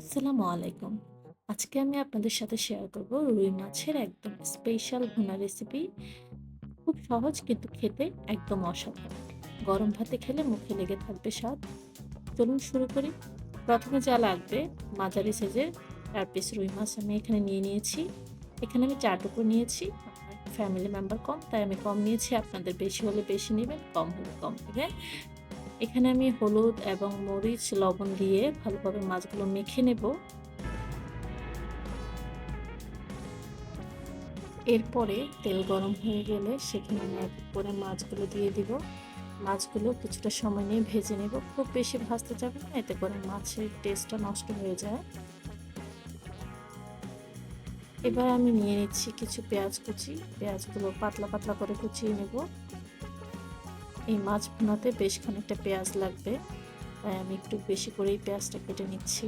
আসসালামু আলাইকুম। আজকে আমি আপনাদের সাথে শেয়ার করব রুই মাছের একদম স্পেশাল ভুনা রেসিপি। খুব সহজ কিন্তু খেতে একদম অসাধারণ। গরম ভাতে খেলে মুখে লেগে থাকবে স্বাদ। চলুন শুরু করি। প্রথমে যা লাগবে মাঝারি সাইজের ৪ পিস রুই মাছ আমি এখানে নিয়ে নিয়েছি। এখানে আমি ৪ টুকরো নিয়েছি। আমার ফ্যামিলি মেম্বার কম তাই আমি কম নিয়েছি। আপনাদের বেশি হলে বেশি নিবেন, কম হলে কম নিবেন। এখানে আমি হলুদ এবং মরিচ, লবণ দিয়ে ভালোভাবে মাছগুলো মেখে নেব। এরপরে তেল গরম হয়ে গেলে সেখানে আমি এক এক করে মাছগুলো দিয়ে দিব। মাছগুলো কিছুটা সময় নিয়ে ভেজে নেব। খুব বেশি ভাজতে যাবে না, এতে করে মাছের টেস্টটা নষ্ট হয়ে যায়। এবার আমি নিয়ে নিচ্ছি কিছু পেঁয়াজ কুচি। পেঁয়াজগুলো পাতলা পাতলা করে কুচিয়ে নেব। এই মাছ ভুনাতে বেশ খানিকটা পেঁয়াজ লাগবে, তাই আমি একটু বেশি করেই পেঁয়াজটা কেটে নিচ্ছি।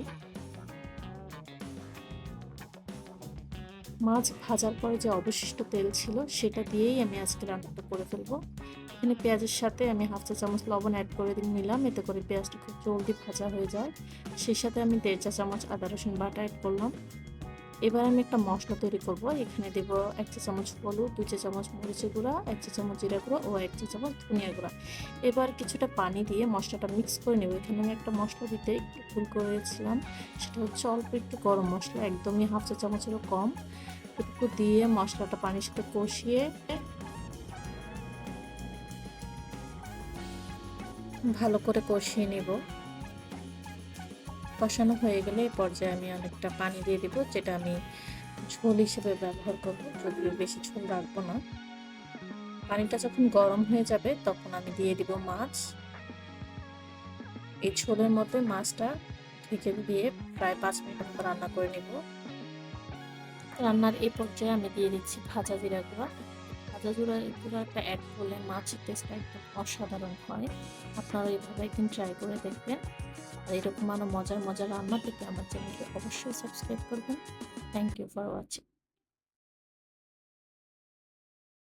মাছ ভাজার পরে যে অবশিষ্ট তেল ছিল সেটা দিয়েই আমি আজকে রান্নাটা করে ফেলবো। এখানে পেঁয়াজের সাথে আমি হাফ চা চামচ লবণ অ্যাড করে নিলাম, এতে করে পেঁয়াজটা খুব জলদি ভাজা হয়ে যায়। সেই সাথে আমি ১.৫ চা চামচ আদা রসুন বাটা অ্যাড করলাম। এবার আমি একটা মশলা তৈরি করব। এখানে দেব ১ চা চামচ হলুদ, ২ চা চামচ মরিচের গুঁড়া, ১ চা চামচ জিরা গুঁড়া ও ১ চা চামচ ধনিয়া গুঁড়া। এবার কিছুটা পানি দিয়ে মশলাটা মিক্স করে নেব। এখানে আমি একটা মশলা দিতে একটু ভুল করেছিলাম, সেটা হচ্ছে অল্প একটু গরম মশলা, একদমই হাফ চা চামচেরও কম। এটুকু দিয়ে মশলাটা পানির সাথে কষিয়ে ভালো করে কষিয়ে নেব। কষানো হয়ে গেলে এই পর্যায়ে আমি অনেকটা পানি দিয়ে দেব, যেটা আমি ঝোল হিসেবে ব্যবহার করব, যদিও বেশি ঝোল রাখবো না। পানিটা যখন গরম হয়ে যাবে তখন আমি দিয়ে দিব মাছ। এই ঝোলের মধ্যে মাছটা ঢেকে দিয়ে প্রায় ৫ মিনিট মতো রান্না করে নেব। রান্নার এই পর্যায়ে আমি দিয়ে দিচ্ছি ভাজা জিরা গুঁড়া। ভাজা গুঁড়াটা অ্যাড করলে মাছের টেস্টটা একদম অসাধারণ হয়। আপনারা এইভাবে একদিন ট্রাই করে দেখবেন। আর এরকম আরও মজার মজার রান্না পেতে আমার চ্যানেলকে অবশ্যই সাবস্ক্রাইব করবেন। Thank you for watching.